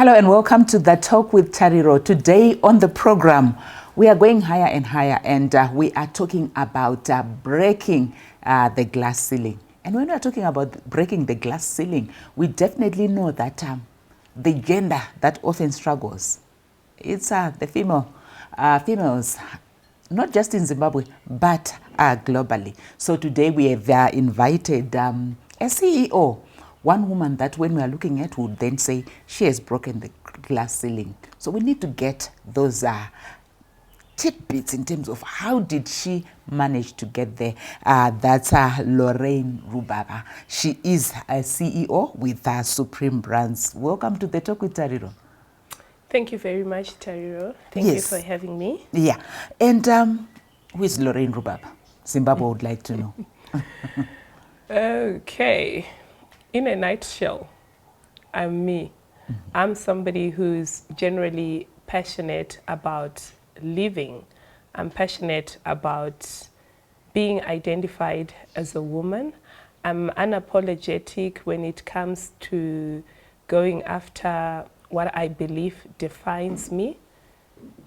Hello and welcome to The Talk with Tariro. Today on the program, we are going higher and higher, and we are talking about breaking the glass ceiling. And when we are talking about breaking the glass ceiling, we definitely know that the gender that often struggles, it's the females, not just in Zimbabwe, but globally. So today we have invited a CEO, one woman that when we are looking at would then say she has broken the glass ceiling. So we need to get those tidbits in terms of how did she manage to get there. That's Lorraine Rubaba. She is a CEO with Supreme Brands. Welcome to The Talk with Tariro. Thank you very much, Tariro. Thank you for having me. Yeah. And who is Lorraine Rubaba? Zimbabwe would like to know. Okay. In a nutshell, I'm me. I'm somebody who's generally passionate about living. I'm passionate about being identified as a woman. I'm unapologetic when it comes to going after what I believe defines me.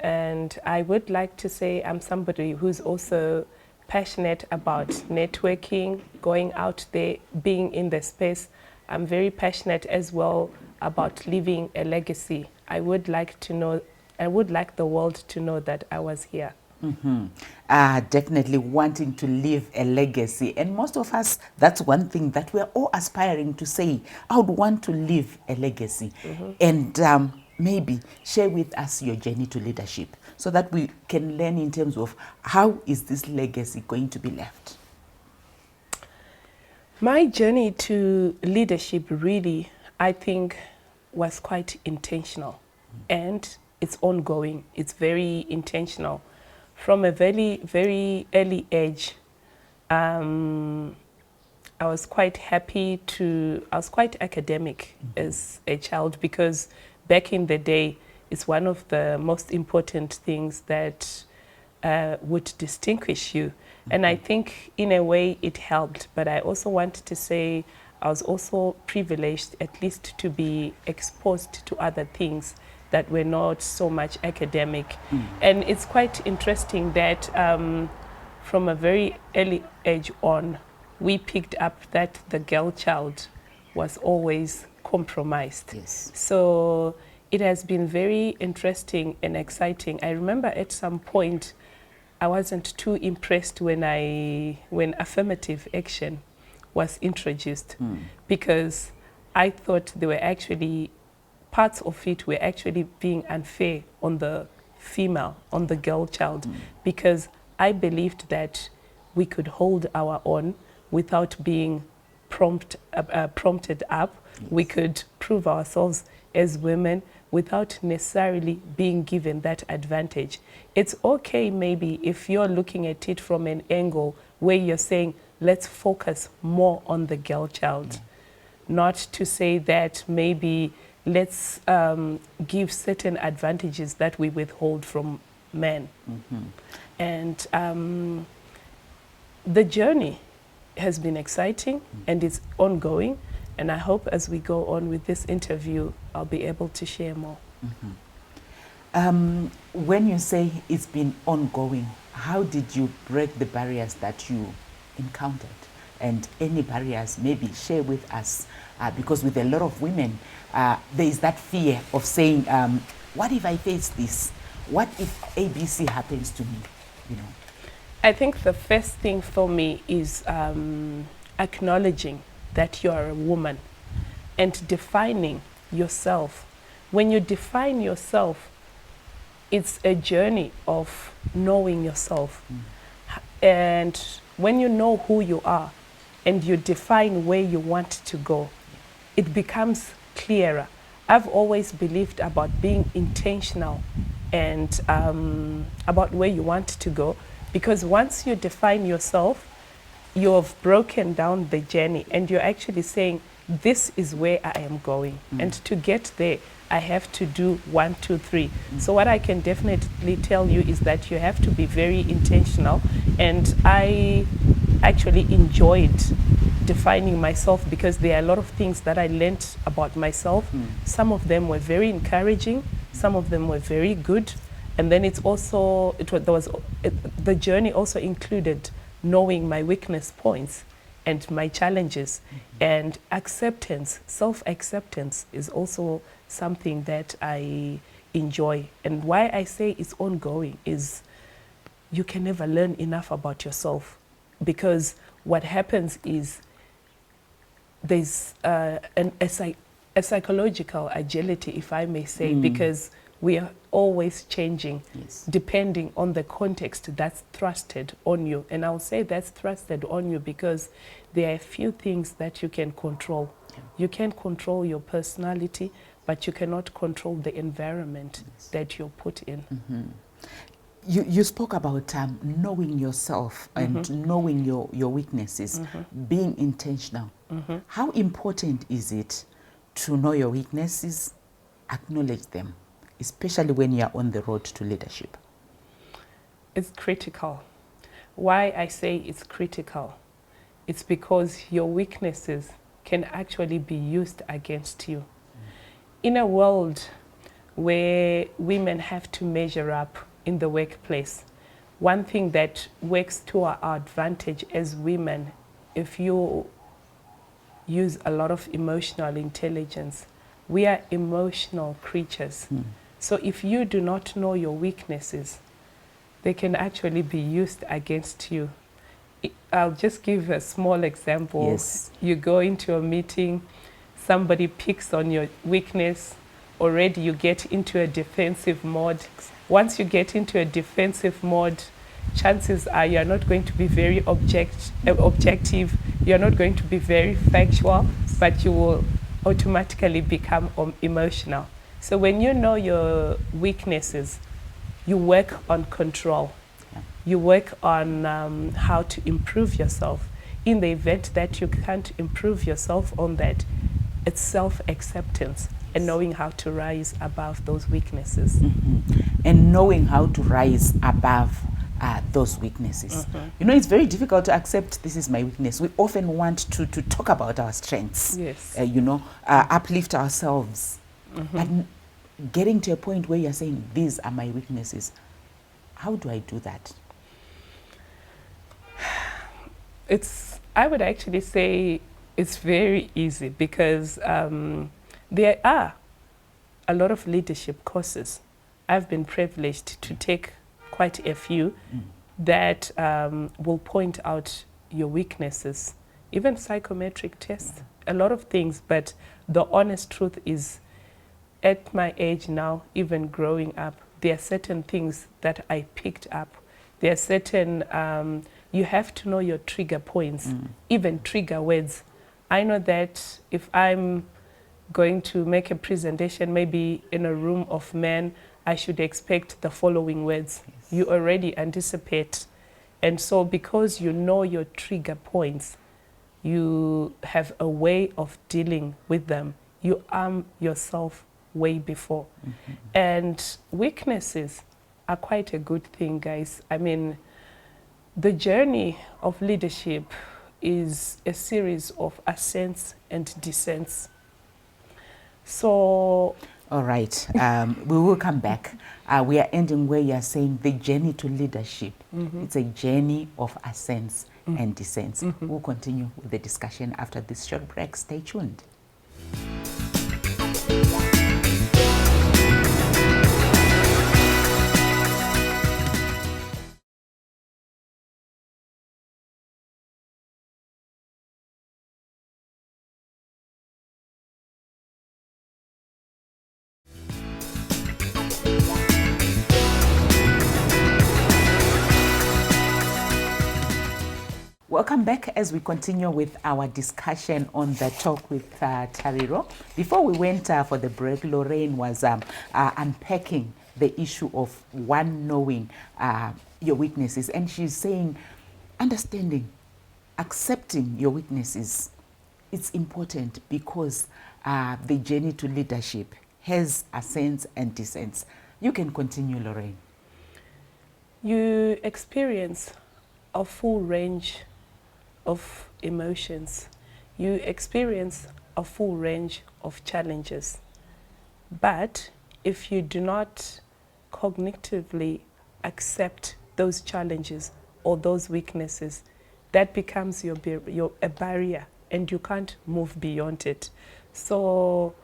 And I would like to say I'm somebody who's also passionate about networking, going out there, being in the space. I'm very passionate as well about leaving a legacy. I would like the world to know that I was here. Definitely wanting to leave a legacy. And most of us, that's one thing that we're all aspiring to say. I would want to leave a legacy. And maybe share with us your journey to leadership so that we can learn in terms of how is this legacy going to be left. My journey to leadership really, I think, was quite intentional, and it's ongoing. It's very intentional. From a very, very early age, I was quite academic as a child, because back in the day, it's one of the most important things that would distinguish you. And I think in a way it helped, but I also want to say I was also privileged at least to be exposed to other things that were not so much academic. And it's quite interesting that from a very early age on, we picked up that the girl child was always compromised. Yes. So it has been very interesting and exciting. I remember at some point I wasn't too impressed when affirmative action was introduced, because I thought there were actually parts of it were actually being unfair on the female, on the girl child, because I believed that we could hold our own without being prompted up. Yes. We could prove ourselves as women without necessarily being given that advantage. It's okay maybe if you're looking at it from an angle where you're saying, let's focus more on the girl child. Not to say that maybe let's give certain advantages that we withhold from men. And the journey has been exciting and it's ongoing. And I hope as we go on with this interview, I'll be able to share more. When you say it's been ongoing, how did you break the barriers that you encountered? And any barriers, maybe share with us, because with a lot of women, there is that fear of saying, what if I face this? What if ABC happens to me? You know. I think the first thing for me is acknowledging that you are a woman and defining yourself. When you define yourself, it's a journey of knowing yourself. And when you know who you are and you define where you want to go, it becomes clearer. I've always believed about being intentional and about where you want to go, because once you define yourself, you've broken down the journey and you're actually saying, this is where I am going. And to get there, I have to do 1, 2, 3. So what I can definitely tell you is that you have to be very intentional. And I actually enjoyed defining myself, because there are a lot of things that I learned about myself. Some of them were very encouraging, some of them were very good, and then it's also the journey also included knowing my weakness points and my challenges, and acceptance. Self-acceptance is also something that I enjoy, and why I say it's ongoing is you can never learn enough about yourself, because what happens is there's a psychological agility, if I may say, because we are always changing, Yes. depending on the context that's thrusted on you. And I'll say that's thrusted on you because there are a few things that you can control. You can control your personality, but you cannot control the environment that you're put in. You spoke about knowing yourself and knowing your weaknesses, being intentional. How important is it to know your weaknesses, acknowledge them, especially when you are on the road to leadership? It's critical. Why I say it's critical, it's because your weaknesses can actually be used against you. In a world where women have to measure up in the workplace, one thing that works to our advantage as women, if you use a lot of emotional intelligence, we are emotional creatures. So if you do not know your weaknesses, they can actually be used against you. I'll just give a small example. Yes. You go into a meeting, somebody picks on your weakness, already you get into a defensive mode. Once you get into a defensive mode, chances are you're not going to be very objective, you're not going to be very factual, but you will automatically become emotional. So when you know your weaknesses, you work on control. You work on how to improve yourself. In the event that you can't improve yourself on that, it's self-acceptance and knowing how to rise above those weaknesses. And knowing how to rise above those weaknesses. You know, it's very difficult to accept this is my weakness. We often want to talk about our strengths, Yes. Uplift ourselves. But getting to a point where you're saying, these are my weaknesses, how do I do that? I would actually say it's very easy, because there are a lot of leadership courses. I've been privileged to take quite a few that will point out your weaknesses, even psychometric tests, a lot of things. But the honest truth is, at my age now, even growing up, there are certain things that I picked up. There are certain, you have to know your trigger points, even trigger words. I know that if I'm going to make a presentation, maybe in a room of men, I should expect the following words. Yes. You already anticipate. And so because you know your trigger points, you have a way of dealing with them. You arm yourself way before. And weaknesses are quite a good thing, guys. I mean, the journey of leadership is a series of ascents and descents. So, all right, we will come back. We are ending where you are saying the journey to leadership. It's a journey of ascents and descents. We'll continue with the discussion after this short break. Stay tuned. Welcome back as we continue with our discussion on the Talk with Tariro. Before we went for the break, Lorraine was unpacking the issue of one knowing your weaknesses. And she's saying, understanding, accepting your weaknesses, it's important because the journey to leadership has ascents and descents. You can continue, Lorraine. You experience a full range of emotions. You experience a full range of challenges. But if you do not cognitively accept those challenges or those weaknesses, that becomes a barrier and you can't move beyond it. So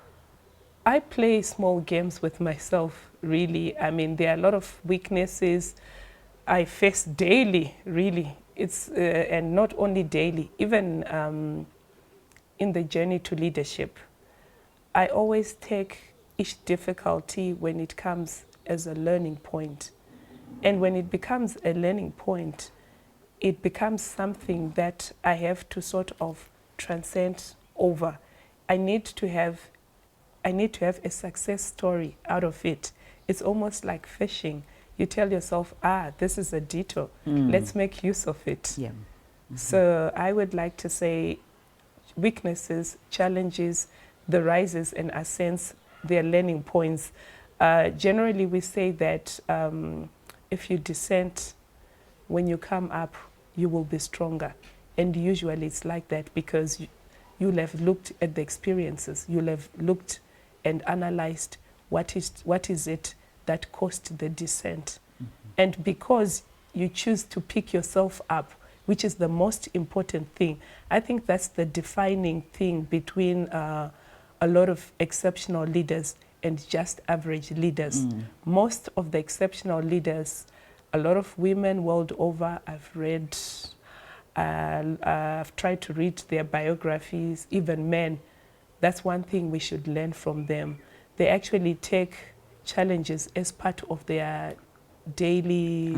I play small games with myself, really. I mean, there are a lot of weaknesses I face daily, really. And not only daily, even in the journey to leadership. I always take each difficulty when it comes as a learning point. And when it becomes a learning point, it becomes something that I have to sort of transcend over. I need to have a success story out of it. It's almost like fishing. You tell yourself, this is a detour. Let's make use of it. Yeah. So I would like to say weaknesses, challenges, the rises and ascents, their learning points. Generally, we say that if you descend, when you come up, you will be stronger. And usually it's like that because you'll have looked at the experiences. You'll have looked and analyzed what is it that caused the descent. And because you choose to pick yourself up, which is the most important thing, I think that's the defining thing between a lot of exceptional leaders and just average leaders. Most of the exceptional leaders, a lot of women world over, I've tried to read their biographies, even men. That's one thing we should learn from them. They actually take challenges as part of their daily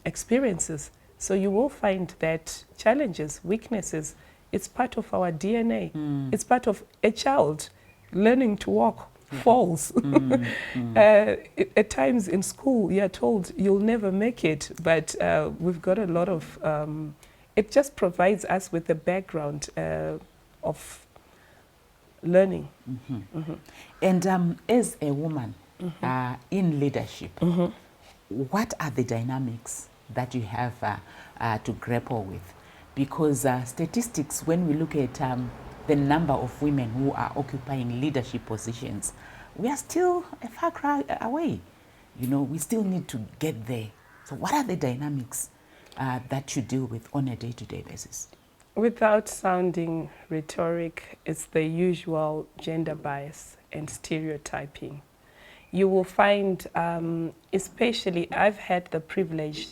experiences. So you will find that challenges, weaknesses, it's part of our DNA. It's part of a child learning to walk, falls. At times in school, you're told you'll never make it, but we've got a lot of, it just provides us with a background of learning. And as a woman in leadership, what are the dynamics that you have to grapple with? Because statistics, when we look at the number of women who are occupying leadership positions, we are still a far cry away. You know, we still need to get there. So what are the dynamics that you deal with on a day-to-day basis? Without sounding rhetoric, it's the usual gender bias and stereotyping. You will find, especially, I've had the privilege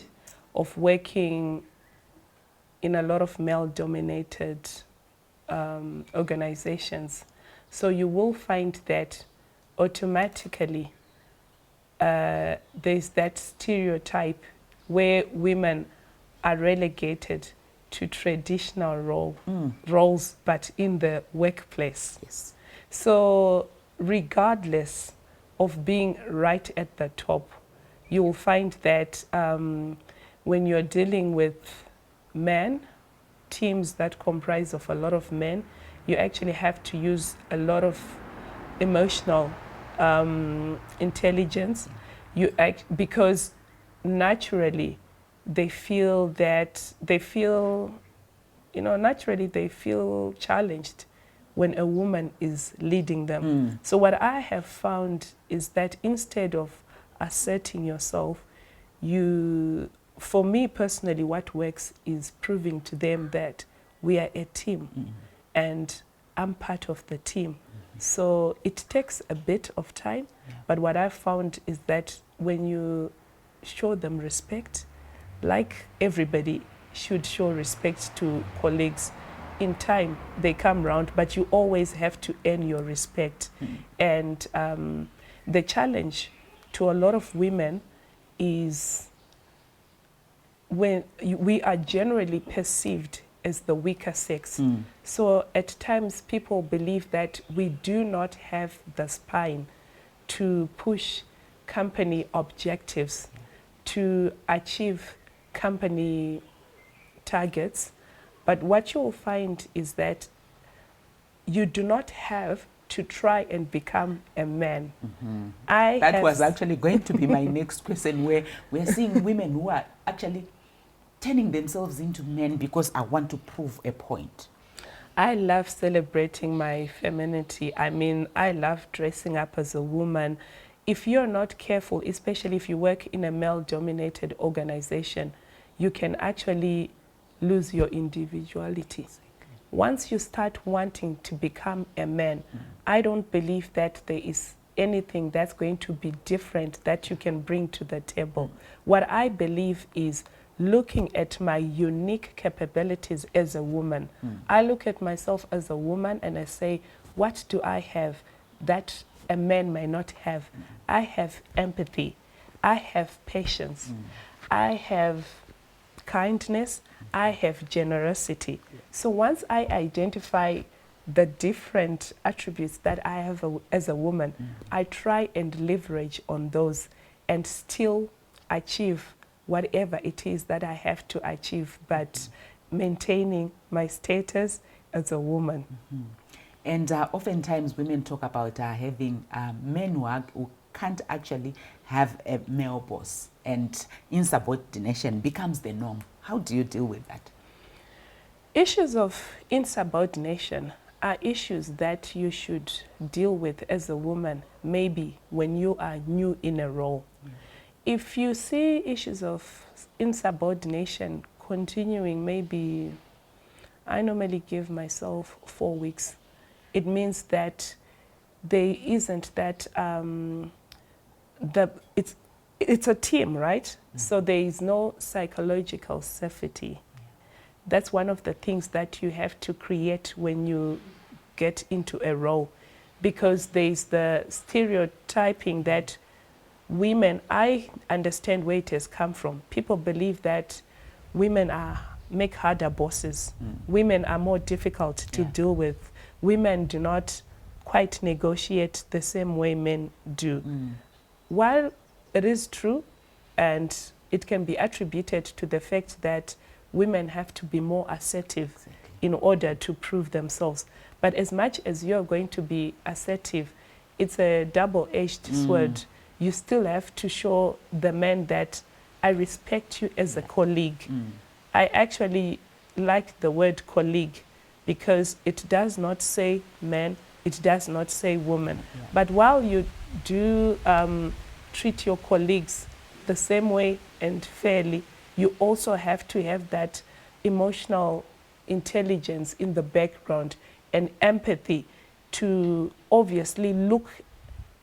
of working in a lot of male-dominated organizations. So you will find that automatically there's that stereotype where women are relegated to traditional roles, but in the workplace. Yes. So regardless of being right at the top, you will find that when you're dealing with men, teams that comprise of a lot of men, you actually have to use a lot of emotional intelligence. Because naturally they feel challenged when a woman is leading them. So what I have found is that instead of asserting yourself, for me personally, what works is proving to them that we are a team and I'm part of the team. So it takes a bit of time, but what I've found is that when you show them respect, like everybody should show respect to colleagues, in time they come round, but you always have to earn your respect. And the challenge to a lot of women is when we are generally perceived as the weaker sex. So at times people believe that we do not have the spine to push company objectives, to achieve company targets. But what you'll find is that you do not have to try and become a man. That was actually going to be my next question, where we're seeing women who are actually turning themselves into men because I want to prove a point? I love celebrating my femininity. I mean, I love dressing up as a woman. If you're not careful, especially if you work in a male-dominated organization, you can actually lose your individuality. Once you start wanting to become a man, I don't believe that there is anything that's going to be different that you can bring to the table. What I believe is looking at my unique capabilities as a woman. I look at myself as a woman and I say, what do I have that a man may not have? I have empathy. I have patience. I have kindness. I have generosity. So once I identify the different attributes that I have as a woman, I try and leverage on those and still achieve whatever it is that I have to achieve, but maintaining my status as a woman. And oftentimes women talk about having men who can't actually have a male boss, and insubordination becomes the norm. How do you deal with that? Issues of insubordination are issues that you should deal with as a woman, maybe when you are new in a role. If you see issues of insubordination continuing, maybe I normally give myself 4 weeks. It means that there isn't that, it's a team, right? So there is no psychological safety. That's one of the things that you have to create when you get into a role, because there's the stereotyping that women, I understand where it has come from. People believe that women make harder bosses. Women are more difficult to deal with. Women do not quite negotiate the same way men do. While it is true, and it can be attributed to the fact that women have to be more assertive in order to prove themselves. But as much as you're going to be assertive, it's a double-edged sword. You still have to show the men that I respect you as a colleague. I actually like the word colleague because it does not say man, it does not say woman. But while you do treat your colleagues the same way and fairly, you also have to have that emotional intelligence in the background and empathy to obviously look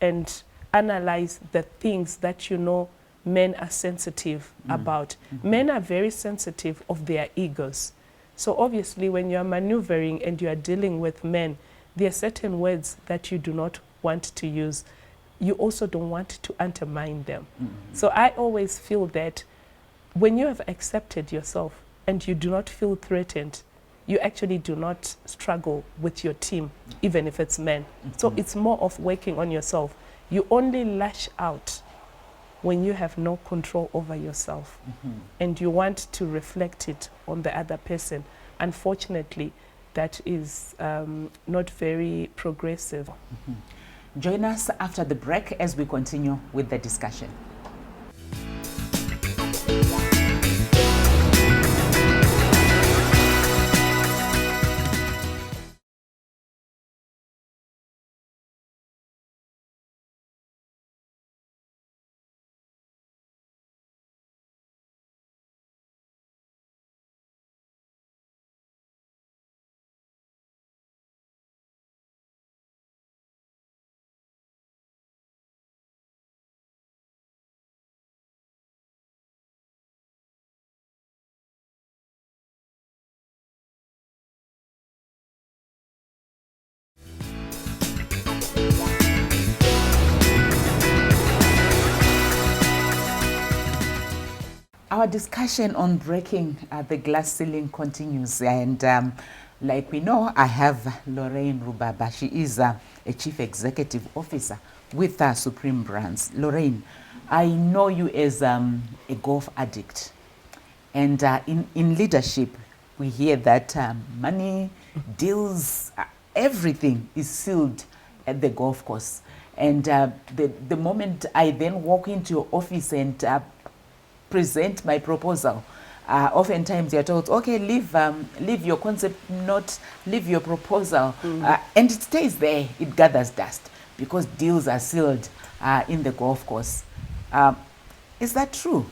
and analyze the things that you know men are sensitive about. Men are very sensitive of their egos. So obviously when you're maneuvering and you're dealing with men, there are certain words that you do not want to use. You also don't want to undermine them. So I always feel that when you have accepted yourself and you do not feel threatened, you actually do not struggle with your team, even if it's men. So it's more of working on yourself. You only lash out when you have no control over yourself and you want to reflect it on the other person. Unfortunately, that is not very progressive. Join us after the break as we continue with the discussion. Our discussion on breaking the glass ceiling continues, and like we know, I have Lorraine Rubaba. She is a Chief Executive Officer with Supreme Brands. Lorraine, I know you as a golf addict, and in leadership, we hear that money, deals, everything is sealed at the golf course. And the moment I then walk into your office and present my proposal, Oftentimes you're told, okay, leave your concept note, leave your proposal, and it stays there. It gathers dust because deals are sealed in the golf course. Is that true?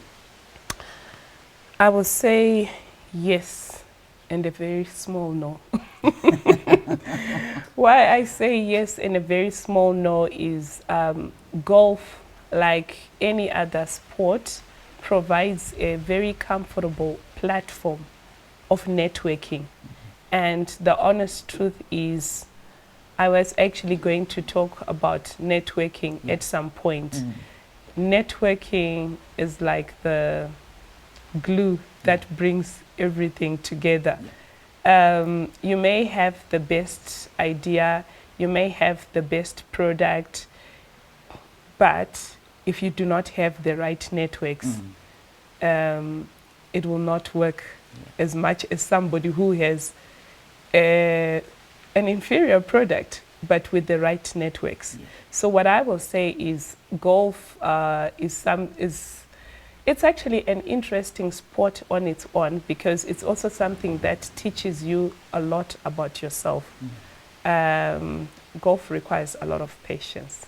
I will say yes and a very small no. Why I say yes and a very small no is golf, like any other sport, provides a very comfortable platform of networking. And the honest truth is, I was actually going to talk about networking at some point. Networking is like the glue that brings everything together. You may have the best idea, you may have the best product, but if you do not have the right networks, it will not work as much as somebody who has an inferior product but with the right networks. So what I will say is golf it's actually an interesting sport on its own because it's also something that teaches you a lot about yourself. Golf requires a lot of patience.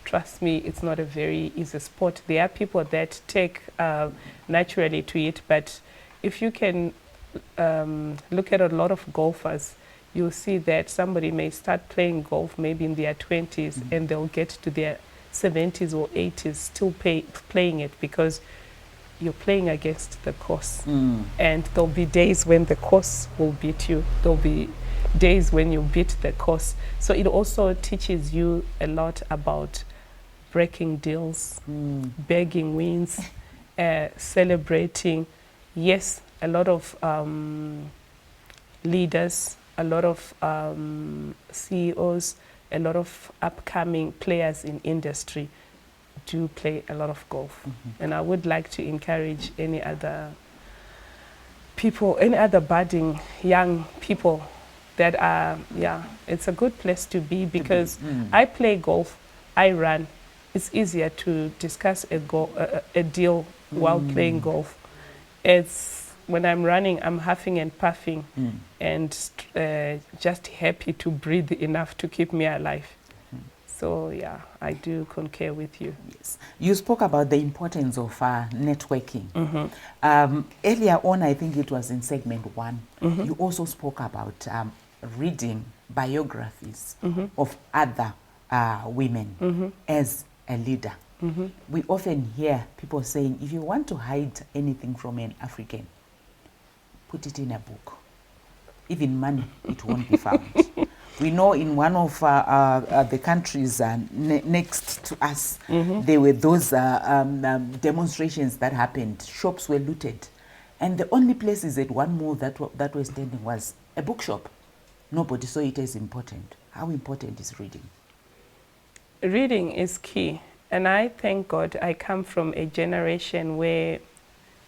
Trust me, it's not a very easy sport. There are people that take naturally to it, but if you can look at a lot of golfers, you'll see that somebody may start playing golf maybe in their 20s and they'll get to their 70s or 80s still playing it because you're playing against the course. And there'll be days when the course will beat you. There'll be days when you beat the course. So it also teaches you a lot about breaking deals, begging wins, celebrating. Yes, a lot of leaders, a lot of CEOs, a lot of upcoming players in industry do play a lot of golf. And I would like to encourage any other people, any other budding young people that are, it's a good place to be because I play golf, I run. It's easier to discuss a deal while playing golf. It's when I'm running, I'm huffing and puffing and just happy to breathe enough to keep me alive. So yeah, I do concur with you. Yes. You spoke about the importance of networking. Earlier on, I think it was in segment 1, you also spoke about reading biographies of other women as a leader. We often hear people saying, if you want to hide anything from an African, put it in a book. Even money, it won't be found. We know in one of the countries next to us, there were those demonstrations that happened. Shops were looted. And the only places at one mall that were standing was a bookshop. Nobody saw it as important. How important is reading? Reading is key. And I thank God I come from a generation where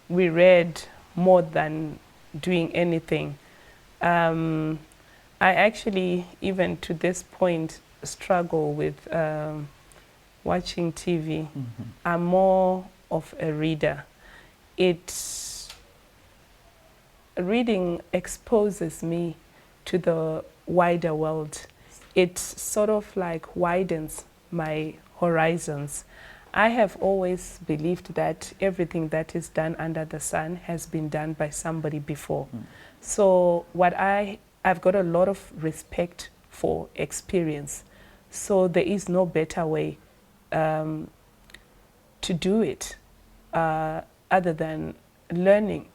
we read more than doing anything. I actually, even to this point, struggle with watching TV. I'm more of a reader. Reading exposes me to the wider world. It sort of like widens my horizons. I have always believed that everything that is done under the sun has been done by somebody before. So I've got a lot of respect for experience. So there is no better way to do it other than learning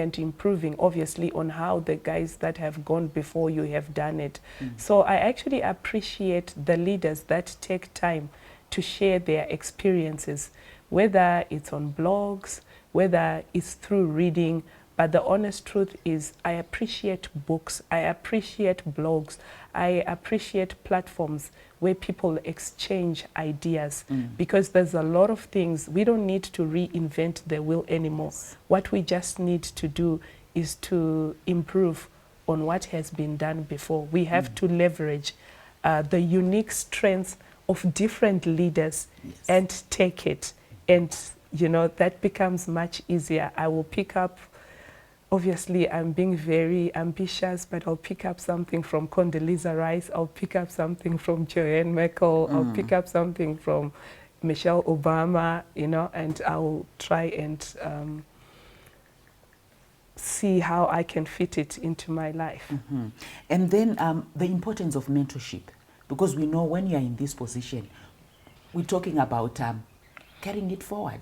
and improving, obviously, on how the guys that have gone before you have done it. So I actually appreciate the leaders that take time to share their experiences, whether it's on blogs, whether it's through reading. But the honest truth is I appreciate books, I appreciate blogs, I appreciate platforms where people exchange ideas because there's a lot of things. We don't need to reinvent the wheel anymore. What we just need to do is to improve on what has been done before. We have to leverage the unique strengths of different leaders and take it and you know, that becomes much easier. I will pick up, obviously I'm being very ambitious, but I'll pick up something from Condoleezza Rice, I'll pick up something from Joanne Merkel, I'll pick up something from Michelle Obama, you know, and I'll try and see how I can fit it into my life. And then the importance of mentorship, because we know when you're in this position, we're talking about carrying it forward,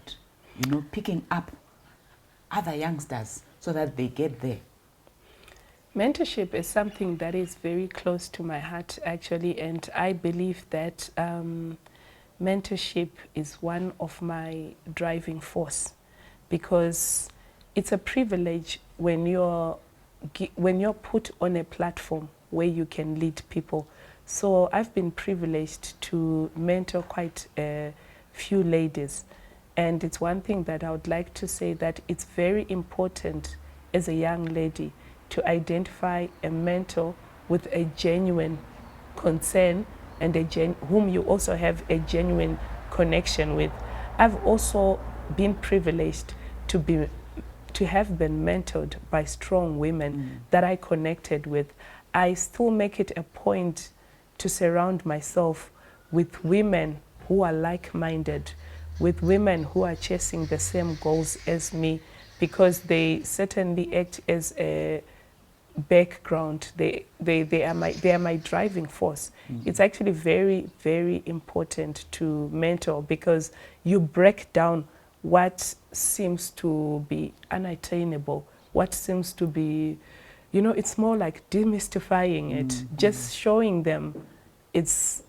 you know, picking up other youngsters so that they get there. Mentorship is something that is very close to my heart, actually, and I believe that mentorship is one of my driving force, because it's a privilege when you're put on a platform where you can lead people. So I've been privileged to mentor quite a few ladies, and it's one thing that I would like to say, that it's very important as a young lady to identify a mentor with a genuine concern and whom you also have a genuine connection with. I've also been privileged to have been mentored by strong women that I connected with. I still make it a point to surround myself with women who are like-minded, with women who are chasing the same goals as me, because they certainly act as a background. They are my driving force. It's actually very, very important to mentor, because you break down what seems to be unattainable, what seems to be, you know, it's more like demystifying it, just showing them, it's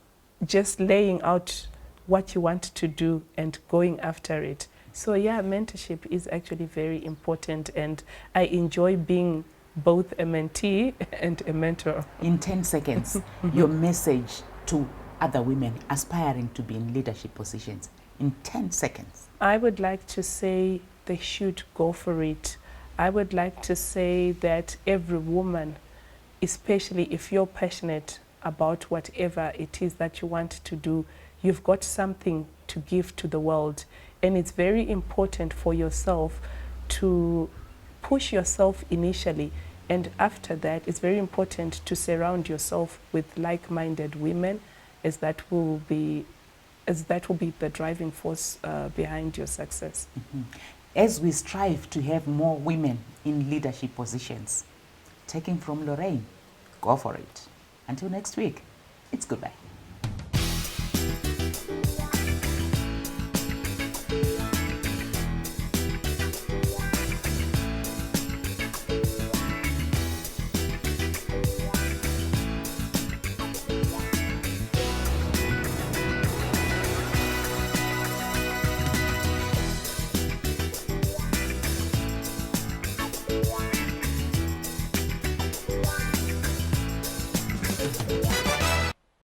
just laying out what you want to do and going after it. So yeah, mentorship is actually very important, and I enjoy being both a mentee and a mentor. In 10 seconds, your message to other women aspiring to be in leadership positions, in 10 seconds. I would like to say they should go for it. I would like to say that every woman, especially if you're passionate about whatever it is that you want to do, you've got something to give to the world. And it's very important for yourself to push yourself initially. And after that, it's very important to surround yourself with like-minded women, as that will be the driving force behind your success. As we strive to have more women in leadership positions, taking from Lorraine, go for it. Until next week, it's goodbye.